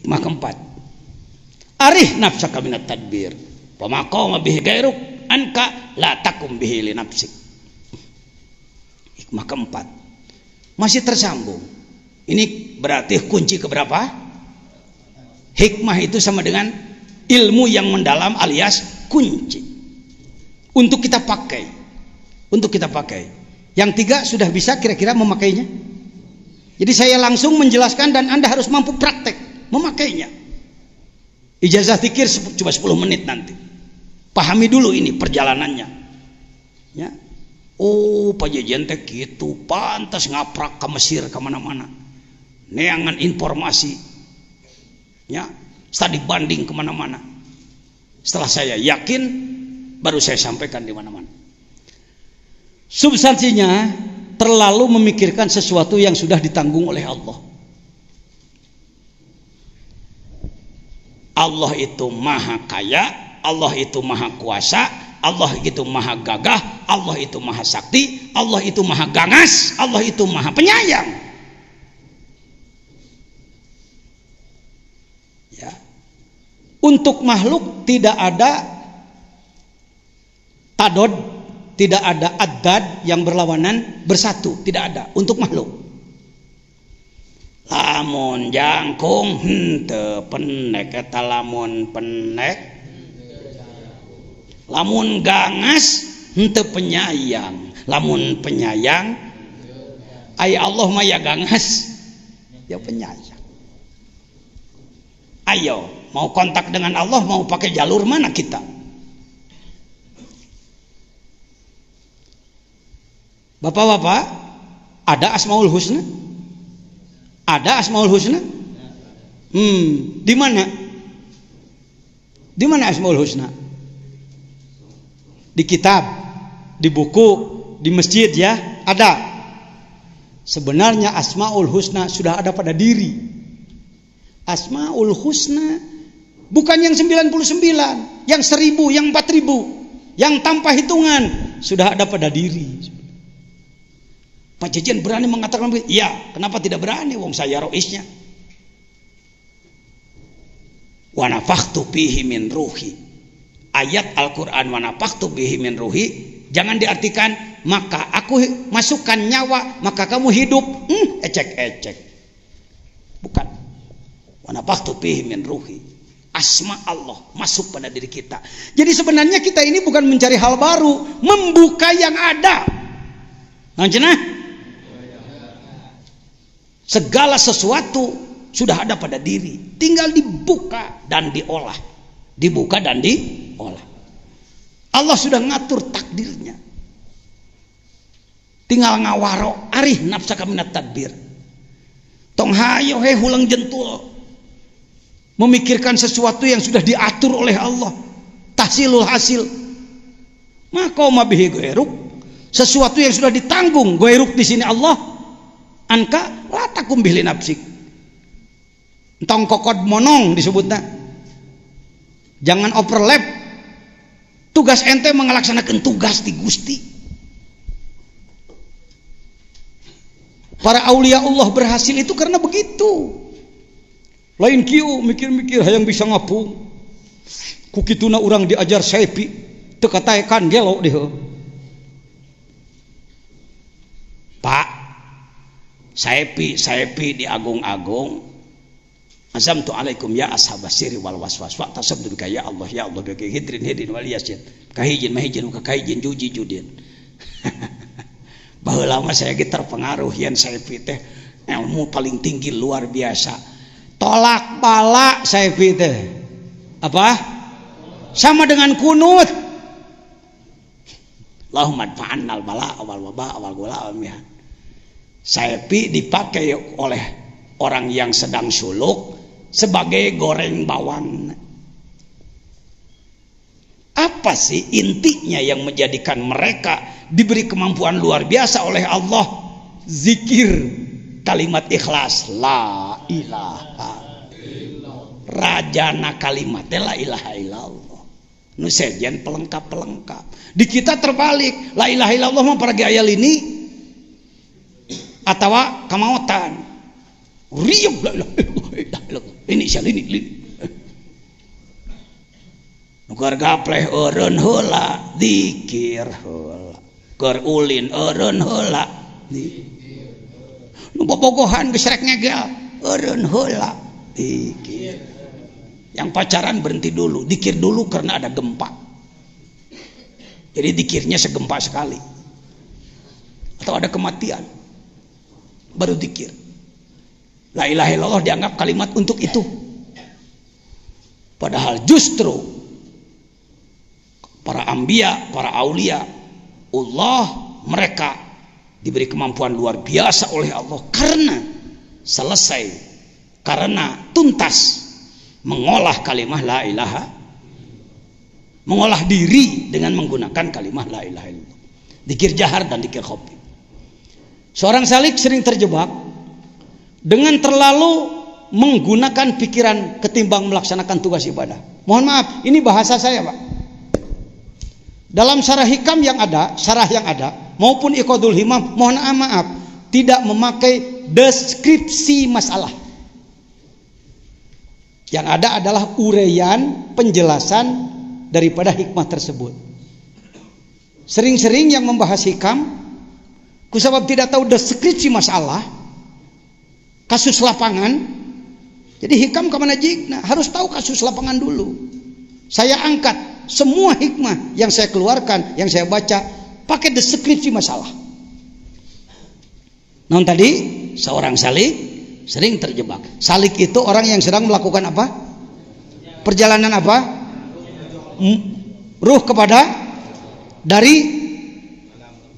Hikmah keempat, arih nafsaka minat tadbir pamaqama bihi gairuk anka la takum bihi li nafsik. Hikmah keempat masih tersambung. Ini berarti kunci keberapa? Hikmah itu sama dengan ilmu yang mendalam alias kunci untuk kita pakai. Yang tiga sudah bisa kira-kira memakainya. Jadi saya langsung menjelaskan dan Anda harus mampu praktek memakainya. Ijazah zikir cuma 10 menit nanti. Pahami dulu ini perjalanannya. Ya. Oh, pajajian teh gitu, pantas ngaprak ke Mesir kemana-mana. Neangan informasi. Ya, studi banding kemana-mana. Setelah saya yakin, baru saya sampaikan di mana-mana. Substansinya terlalu memikirkan sesuatu yang sudah ditanggung oleh Allah. Allah itu maha kaya, Allah itu maha kuasa, Allah itu maha gagah, Allah itu maha sakti, Allah itu maha ganas, Allah itu maha penyayang. Ya. Untuk makhluk tidak ada tadod, tidak ada addad yang berlawanan bersatu, tidak ada untuk makhluk. Lamun jangkung henteu pendek eta lamun pendek, lamun gangas henteu penyayang, lamun penyayang ay Allah mah ya gangas ya penyayang. Ayo mau kontak dengan Allah, mau pakai jalur mana kita? Bapak-bapak, ada Asmaul Husna? Ada Asmaul Husna? Di mana? Di mana Asmaul Husna? Di kitab, di buku, di masjid ya, ada. Sebenarnya Asmaul Husna sudah ada pada diri. Asmaul Husna bukan yang 99, yang 1000, yang 4000, yang tanpa hitungan, sudah ada pada diri. Pak Jajan berani mengatakan begitu? Ya, kenapa tidak berani? Wong saya roisnya. Wa nafakhtu bihi min ruhi. Ayat Al-Quran wa nafakhtu bihi min ruhi jangan diartikan maka aku masukkan nyawa maka kamu hidup. Ecek-ecek. Bukan. Wa nafakhtu bihi min ruhi. Asma Allah masuk pada diri kita. Jadi sebenarnya kita ini bukan mencari hal baru, membuka yang ada. Nah, segala sesuatu sudah ada pada diri, tinggal dibuka dan diolah. Dibuka dan diolah. Allah sudah ngatur takdirnya. Tinggal ngawaro, arih nafsaka minat tadbir. Tong hayo he hulang jentul. Memikirkan sesuatu yang sudah diatur oleh Allah. Tahsilul hasil. Maka bihi goeruk. Sesuatu yang sudah ditanggung goeruk di sini Allah. Anka la takum bihi nafsik. Entong kokod monong disebutnya. Jangan overlap. Tugas ente mengelaksanakan tugas di Gusti. Para aulia Allah berhasil itu karena begitu. Lain kieu mikir-mikir hayang bisa ngapung. Ku kituna urang diajar Saipi teu kataekan gelo deh. Pak Saipi di agung-agung. Azamtu alaikum ya ashabas sirri wal waswas wa tasabdun ka ya Allah bi hidrin wal yasin. Kahijin mahijin ka kahijin juji judin. Baheula mah saya ge terpengaruh yen Saipi teh ilmu paling tinggi luar biasa. Tolak bala Saipi teh. Apa? Sama dengan kunut. Allahumma adfa'annal bala wal waba wal gula wal mihan. Saipi dipakai oleh orang yang sedang suluk sebagai goreng bawang. Apa sih intinya yang menjadikan mereka diberi kemampuan luar biasa oleh Allah? Zikir kalimat ikhlas, la ilaha illallah. Rajana kalimat la ilaha illallah. Nu sejen pelengkap-pelengkap. Di kita terbalik, la ilaha illallah mah para ayat ini atawa kamautan riuk la ilaha illallah Ini sia lini. Keur gapleh eureun heula zikir heula. Keur ulin eureun heula zikir. Nu bobogohan geus rek ngegel eureun heula zikir. Yang pacaran berhenti dulu, zikir dulu karena ada gempa. Jadi zikirnya segempa sekali. Atau ada kematian baru zikir. La ilaha illallah dianggap kalimat untuk itu. Padahal justru para anbiya, para aulia Allah, mereka diberi kemampuan luar biasa oleh Allah karena tuntas mengolah kalimat la ilaha, mengolah diri dengan menggunakan kalimat la ilaha illallah. Zikir jahar dan zikir khafi. Seorang salik sering terjebak dengan terlalu menggunakan pikiran ketimbang melaksanakan tugas ibadah. Mohon maaf, ini bahasa saya, Pak. Dalam syarah hikam yang ada, syarah yang ada maupun iqadul himam, mohon maaf, tidak memakai deskripsi masalah. Yang ada adalah uraian penjelasan daripada hikmah tersebut. Sering-sering yang membahas hikam kusabab tidak tahu deskripsi masalah, kasus lapangan. Jadi hikam kemana jigna? Harus tahu kasus lapangan dulu. Saya angkat semua hikmah yang saya keluarkan, yang saya baca, pakai deskripsi masalah. Nah tadi seorang salik sering terjebak. Salik itu orang yang sedang melakukan apa? Perjalanan apa? Ruh kepada dari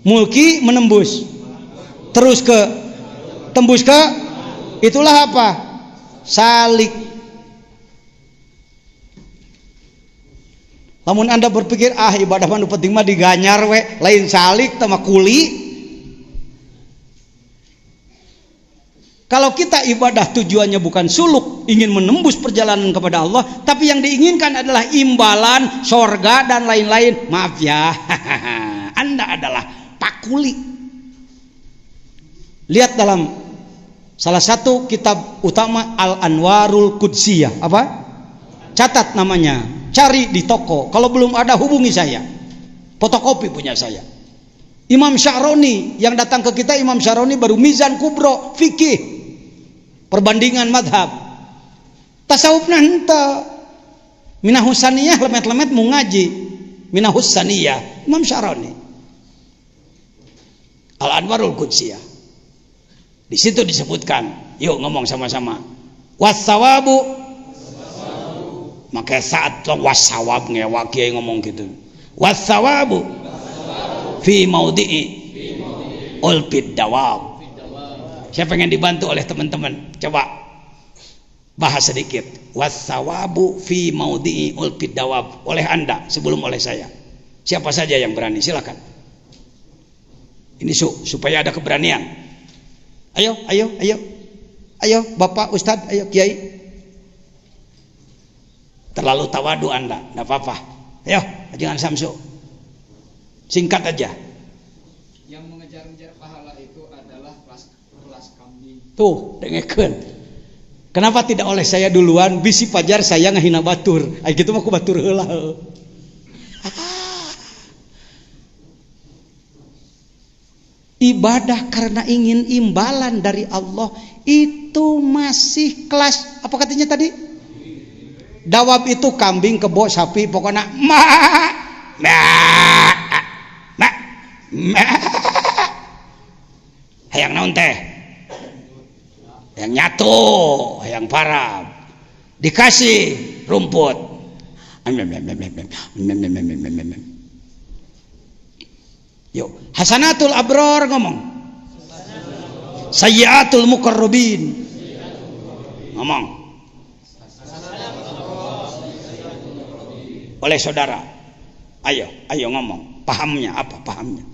mulki menembus terus ke tembus ke, itulah apa? Salik. Lamun Anda berpikir ibadah mah nu penting mah diganyar we, lain salik sama kuli. Kalau kita ibadah tujuannya bukan suluk, ingin menembus perjalanan kepada Allah, tapi yang diinginkan adalah imbalan, sorga dan lain-lain, maaf ya, Anda adalah pakuli. Lihat dalam salah satu kitab utama Al-Anwarul Qudsiyah, apa? Catat namanya, cari di toko. Kalau belum ada hubungi saya, fotokopi punya saya. Imam Sya'roni yang datang ke kita, Imam Sya'roni baru Mizan Kubro, fikih, perbandingan madhab. Tasawufna henteu, Minahus Saniyah lemet-lemet mau ngaji. Minahus Saniyah, Imam Sya'roni. Al-Anwarul Qudsiyah. Di situ disebutkan, yuk ngomong sama-sama. Wassawabu, maka saat wasawab ngewak kiai ngomong gitu. Wassawabu fi maudhi'i ulfid dawab. Saya pengen dibantu oleh teman-teman. Coba bahas sedikit. Wassawabu fi maudhi'i ulfid dawab. Oleh Anda sebelum oleh saya. Siapa saja yang berani, silakan. Ini supaya ada keberanian. Ayo Bapak Ustadz, ayo Kiai. Terlalu tawadu Anda, enggak apa-apa. Ayo, jangan Samsu. Singkat aja. Yang mengejar-ngejar pahala itu adalah kelas kambing. Tuh, dengekeun. Kenapa tidak oleh saya duluan? Bisi pajar saya ngahina batur. Ai kitu mah ku batur heula. Ibadah karena ingin imbalan dari Allah itu masih kelas apa katanya tadi? Dawab itu kambing, kebo, sapi, pokoknya hayang naon teh? Hayang nyatu, hayang parab. Dikasih rumput. Yuk, hasanatul abror ngomong. Sayyiatul muqarrabin. Ngomong. Oleh saudara. Ayo ngomong. Pahamnya apa? Pahamnya.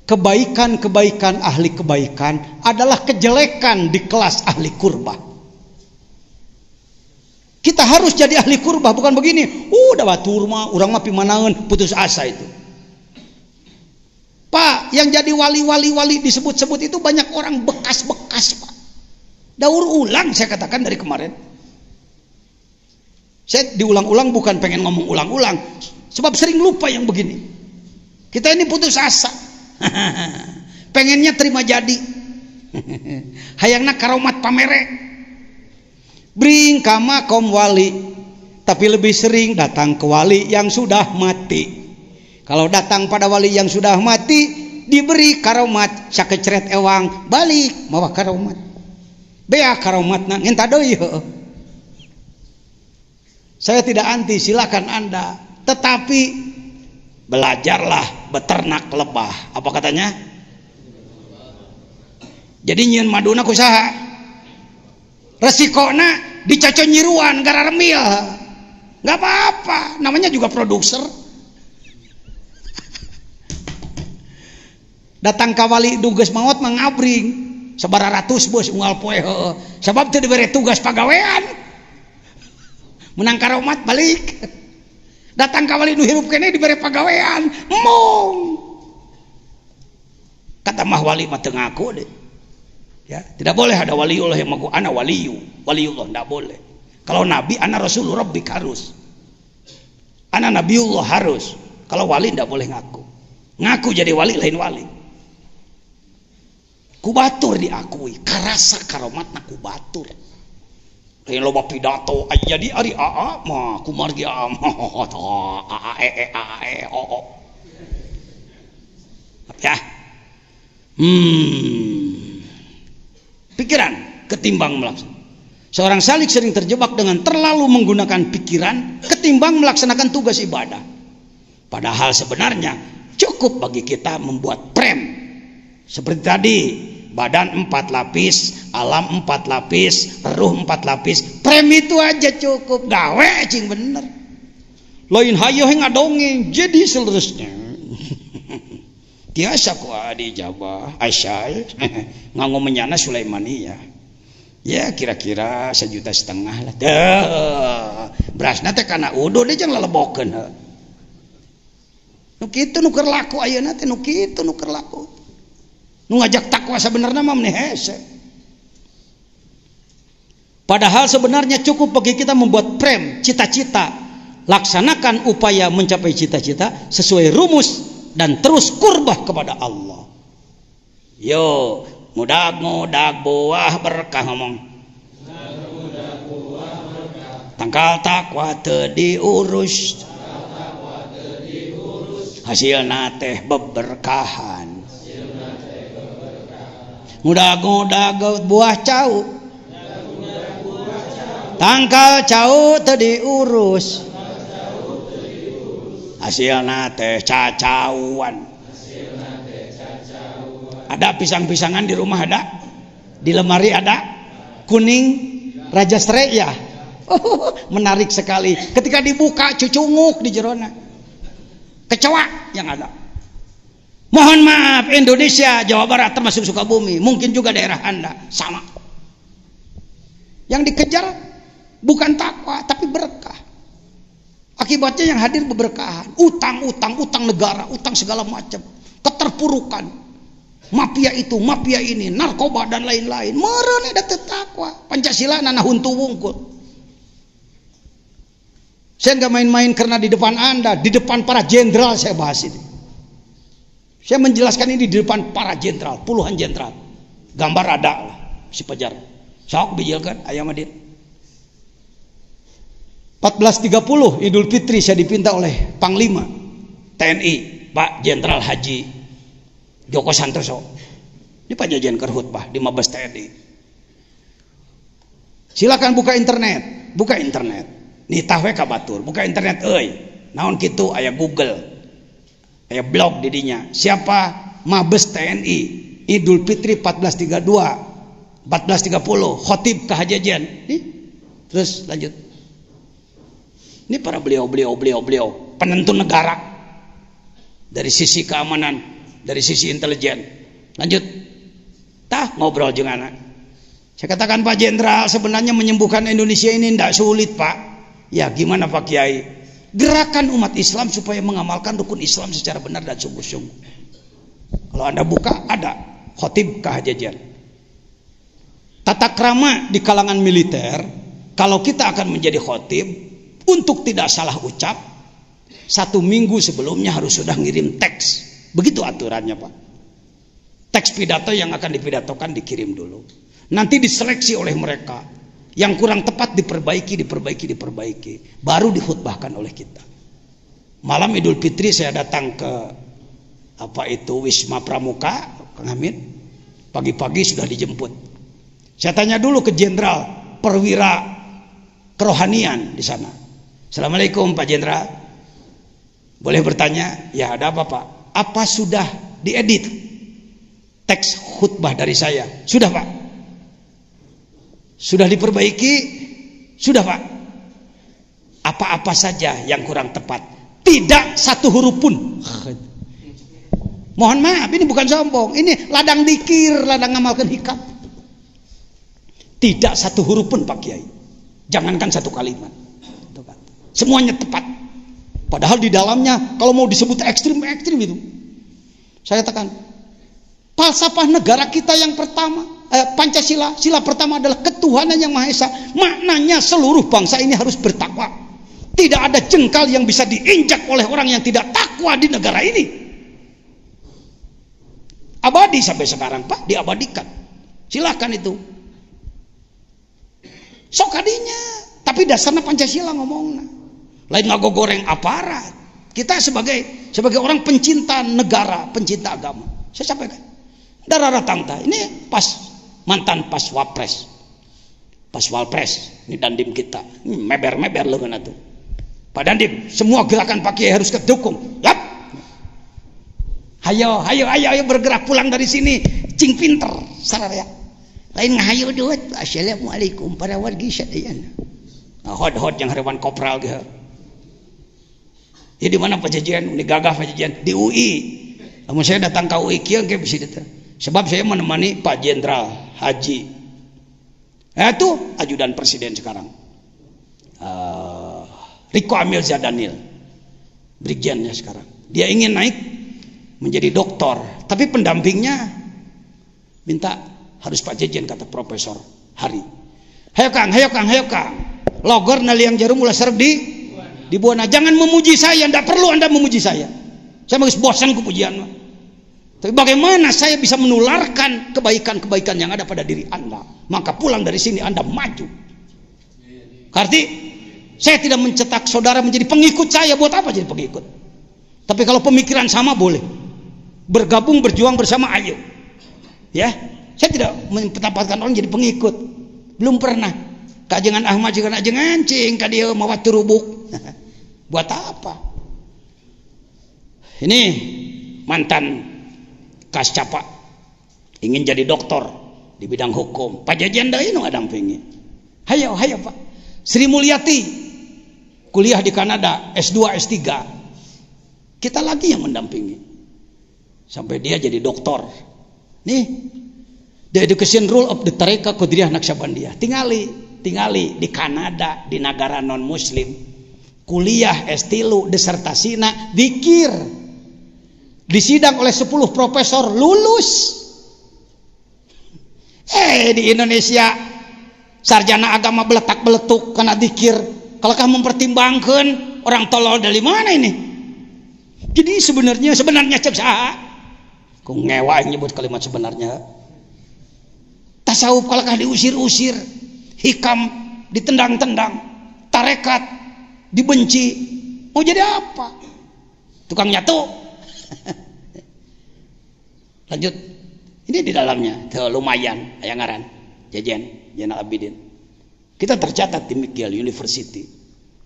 Kebaikan-kebaikan ahli kebaikan adalah kejelekan di kelas ahli kurbah. Kita harus jadi ahli kurbah, bukan begini. Udah batur mah, urang mah pimanaeun, putus asa itu. Pak, yang jadi wali-wali disebut-sebut itu banyak orang bekas-bekas, Pak. Daur ulang saya katakan dari kemarin. Saya diulang-ulang bukan pengen ngomong ulang-ulang, sebab sering lupa yang begini. Kita ini putus asa. Pengennya terima jadi. Hayangna karomat pamere. Bring kama kaum wali, tapi lebih sering datang ke wali yang sudah mati. Kalau datang pada wali yang sudah mati, diberi karomat, sakecret ewang, balik mawa karomat. Bea karomatna ngenta deui. Saya tidak anti, silakan Anda, tetapi belajarlah beternak lebah. Apa katanya? Jadi nyieun maduna kusaha? Resikona dicocok nyiruan gara remil. Enggak apa-apa, namanya juga produser. Datang ka wali duges maot mangabring. Sabaratus bos unggal poe heueuh. Sabab teu dibere tugas pagawean. Menang karomat balik. Datang ka wali nu hirup keneh dibere pagawean. Mung. Kata mah wali mah teu ngaku deh. Ya, tidak boleh ada waliullah yang mengaku ana waliullah tidak boleh. Kalau nabi ana rasul rabbik harus. Ana nabiullah harus. Kalau wali tidak boleh ngaku. Ngaku jadi wali lain wali. Kubatur diakui, karasa karomatna kubatur. Lain loba pidato aya jadi ari aa mah kumargi aa ya. Pikiran ketimbang melaksanakan. Seorang salik sering terjebak dengan terlalu menggunakan pikiran ketimbang melaksanakan tugas ibadah. Padahal sebenarnya cukup bagi kita membuat prem. Seperti tadi, badan 4 lapis, alam 4 lapis, ruh 4 lapis. Prem itu aja cukup, gawe cing bener. Lain hayo ngadongeng jadi seterusnya. Tiasa ku adi jabah asyal nganggo menyana Sulaimaniyah. Ya kira-kira 1,5 juta lah. Berasna teh kana uduh deh jeung lelebokeun heuh. Nu kitu nu keur laku ayeuna teh nu kitu nu keur laku. Nu ngajak takwa sebenarnya mah meni hese. Padahal sebenarnya cukup bagi kita membuat prem, cita-cita. Laksanakan upaya mencapai cita-cita sesuai rumus dan terus kurbah kepada Allah. Yo, ngudag-ngudag buah berkah ngomong. Tangkal takwa teu diurus. Hasilna teh beberkahan. Ngudag-ngudag buah cau. Tangkal cau teu diurus. Hasilna teh cacauan. Ada pisang-pisangan di rumah ada, di lemari ada, kuning Raja Sreya. Menarik sekali. Ketika dibuka cucunguk di jerona. Kecoa yang ada. Mohon maaf Indonesia, Jawa Barat termasuk Sukabumi, mungkin juga daerah Anda sama. Yang dikejar bukan takwa tapi berkah. Akibatnya yang hadir beberkahan, utang negara, utang segala macam, keterpurukan, mafia itu, mafia ini, narkoba dan lain-lain. Marane da teu takwa, Pancasila nana huntu wungkul. Saya nggak main-main karena di depan Anda, di depan para jenderal saya bahas ini. Saya menjelaskan ini di depan para jenderal, puluhan jenderal. Gambar ada lah, si Pajar. Sok bijilkan aya mah dieu. 14.30 Idul Fitri saya dipinta oleh Panglima TNI Pak Jenderal Haji Joko Santoso di Pajajaran Kerhutbah di Mabes TNI. Silakan buka internet nitah we ka batur, buka internet euy. Naon kitu aya Google, aya blog di dinya. Siapa Mabes TNI Idul Fitri 14.30 khotib kehajian. Terus lanjut. Ini para beliau penentu negara dari sisi keamanan, dari sisi intelijen. Lanjut, ngobrol jeung anak. Saya katakan Pak Jenderal, sebenarnya menyembuhkan Indonesia ini tidak sulit Pak. Ya gimana Pak Kiai? Gerakan umat Islam supaya mengamalkan rukun Islam secara benar dan sungguh-sungguh. Kalau Anda buka ada khotib kehajian. Tata krama di kalangan militer, kalau kita akan menjadi khotib, untuk tidak salah ucap, 1 minggu sebelumnya harus sudah ngirim teks. Begitu aturannya, Pak. Teks pidato yang akan dipidatokan dikirim dulu. Nanti diseleksi oleh mereka. Yang kurang tepat diperbaiki. Baru dikhutbahkan oleh kita. Malam Idul Fitri saya datang ke Wisma Pramuka, Kang Hamid. Pagi-pagi sudah dijemput. Saya tanya dulu ke jenderal perwira kerohanian di sana. Assalamualaikum Pak Jenderal. Boleh bertanya? Ya, ada apa Pak? Apa sudah diedit teks khutbah dari saya? Sudah Pak. Sudah diperbaiki? Sudah Pak. Apa-apa saja yang kurang tepat? Tidak satu huruf pun. Mohon maaf, ini bukan sombong. Ini ladang dikir, ladang ngamalkan hikam. Tidak satu huruf pun Pak Kiai. Jangankan satu kalimat. Semuanya tepat. Padahal di dalamnya kalau mau disebut ekstrim itu. Saya katakan, falsafah negara kita yang pertama, Pancasila, sila pertama adalah ketuhanan yang Maha Esa. Maknanya seluruh bangsa ini harus bertakwa. Tidak ada jengkal yang bisa diinjak oleh orang yang tidak takwa di negara ini. Abadi sampai sekarang Pak, diabadikan. Silahkan itu. Sok kadinya, tapi dasarnya Pancasila ngomongnya. Lain ngago goreng aparat. Kita sebagai orang pencinta negara, pencinta agama. Saya sampaikan. Darah tangta. Ini mantan pas wapres. Pas walpres. Ini dandim kita. Ini meber lo kan tuh. Pak Dandim, semua gerakan Pak Kiai harus kedukung. Yap. Hayo bergerak pulang dari sini. Cing pinter, saraya. Lain ngahayo duit. Assalamualaikum para wargi sadayan. Hod yang hewan kopral gitu. Ya di mana Pajajian? Ini gagah Pajajian di UI. Namun saya datang ke UI kieu ge bisa datang. Sebab saya menemani Pak Jenderal Haji. Itu ajudan presiden sekarang. Riko Amil Zadanil. Brigjennya sekarang. Dia ingin naik menjadi doktor, tapi pendampingnya minta harus Pak Jejen, kata Profesor Hari. Hayo Kang. Logor naliang jarum mulai serep di buana. Jangan memuji saya, tidak perlu Anda memuji saya. Saya masih bosan kepujian. Tapi bagaimana saya bisa menularkan kebaikan-kebaikan yang ada pada diri Anda? Maka pulang dari sini Anda maju. Arti saya tidak mencetak saudara menjadi pengikut saya. Buat apa jadi pengikut? Tapi kalau pemikiran sama boleh. Bergabung, berjuang bersama, ayo. Ya, saya tidak menempatkan orang jadi pengikut. Belum pernah. Kajengan Ahmad juga jangan cing kadia mawat turubuk. Buat apa? Ini mantan Kascapa ingin jadi doktor di bidang hukum. Pak Jajan deui nu ngadampingi. Hayo Pak. Sri Mulyati kuliah di Kanada S2 S3. Kita lagi yang mendampingi sampai dia jadi doktor. Nih, the education rule of the Tareqa Qadiriyah Naqsyabandiyah. Tingali di Kanada, di negara non muslim. Kuliah S3 disertasina dikir. Disidang oleh 10 profesor lulus. Di Indonesia sarjana agama beletak-beletuk karena dikir. Kalau kamu mempertimbangkan orang tolol dari mana ini? Jadi sebenarnya cek saha. Ku ngewa nyebut kalimat sebenarnya. Tasawuf kalakah diusir-usir, hikam ditendang-tendang, tarekat dibenci. Mau jadi apa? Tukang nyatu. Lanjut. Ini di dalamnya lumayan aya ngaran Jajan Zainal Abidin. Kita tercatat di McGill University.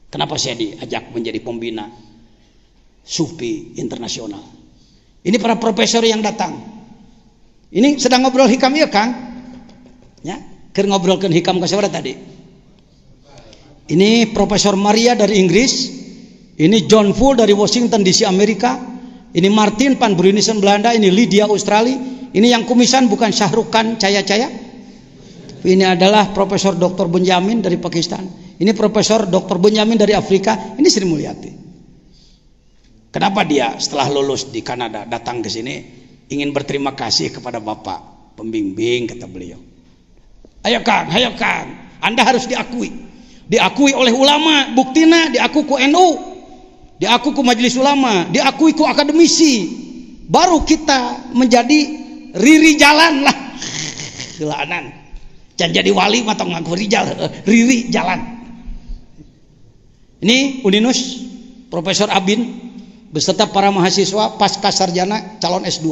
Kenapa saya diajak menjadi pembina Sufi internasional? Ini para profesor yang datang. Ini sedang ngobrol hikam ya Kang? Ya, keur ngobrolkeun hikam ka sabaraha tadi? Ini Profesor Maria dari Inggris. Ini John Full dari Washington DC Amerika. Ini Martin van Brunissen Belanda. Ini Lydia Australia. Ini yang kumisan bukan Syahrukan Caya-Caya. Ini adalah Profesor Dr. Benjamin dari Pakistan. Ini Profesor Dr. Benjamin dari Afrika. Ini Sri Mulyati. Kenapa dia setelah lulus di Kanada datang ke sini ingin berterima kasih kepada Bapak pembimbing, kata beliau. Ayo Kang, Anda harus diakui oleh ulama, buktina diaku ku NU, diaku ku majelis ulama, diakui ku akademisi, baru kita menjadi riri jalan lah. Gelanan jangan jadi wali atau ngaku riri jalan. Ini Uninus Profesor Abin beserta para mahasiswa pasca sarjana calon S2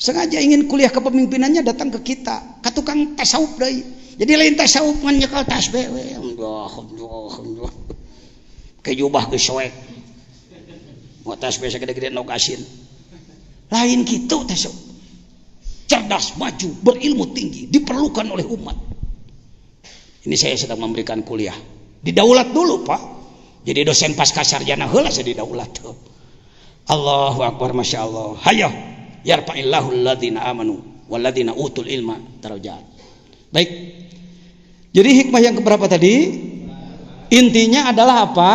sengaja ingin kuliah kepemimpinannya datang ke kita, ka tukang tasawuf deui. Jadi lain tasawuf ngan nyekel tasbih we. Allah ke jubah geus soek. Mau tasbih sagede-gede nog asin. Lain kitu tasawuf. Cerdas, maju, berilmu tinggi, diperlukan oleh umat. Ini saya sedang memberikan kuliah. Didaulat dulu, Pak. Jadi dosen pasca sarjana heula saya didaulat. Allahu akbar, masya Allah. Hayo yarfa'illahu alladziina amanu walladziina utul ilma darajat. Baik. Jadi hikmah yang keberapa tadi? Intinya adalah apa?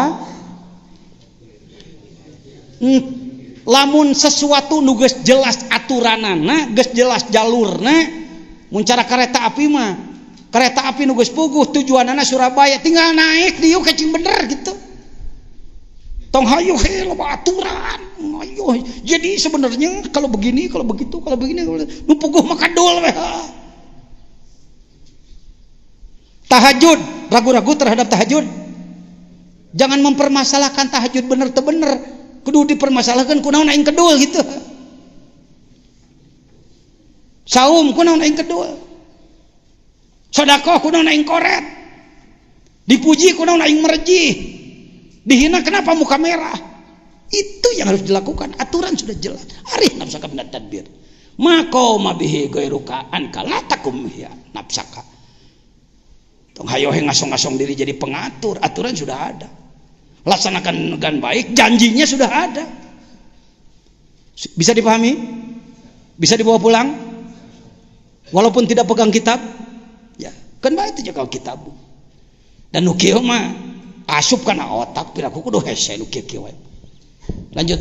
Lamun sesuatu nu geus jelas aturanana, geus jelas jalurna, mun cara kereta api mah, kereta api nu geus puguh tujuanana Surabaya, tinggal naik dieu kecing bener gitu. Tong hayu he loba aturan. Ayo. Jadi sebenarnya kalau begini, kalau begitu, kalau begini, nu puguh mah kadul we. Tahajud, ragu-ragu terhadap tahajud. Jangan mempermasalahkan tahajud bener teu bener. Kudu dipermasalahkan kunaon aing kedul gitu. Saum kunaon aing kedul. Sedekah kunaon aing koret. Dipuji kunaon aing merejih. Dihina kenapa muka merah? Itu yang harus dilakukan. Aturan sudah jelas. Arih nafsaka minat tadbir. Maqama bihi ghairuka anka la takum ya nafsaka. Tong hayo ngasong-ngasong diri jadi pengatur. Aturan sudah ada. Laksanakan dengan baik, janjinya sudah ada. Bisa dipahami? Bisa dibawa pulang? Walaupun tidak pegang kitab? Ya, kan baik itu kalau kitab. Dan nu kieu mah asup kana otak piraku kudu hese nu kieu. Lanjut.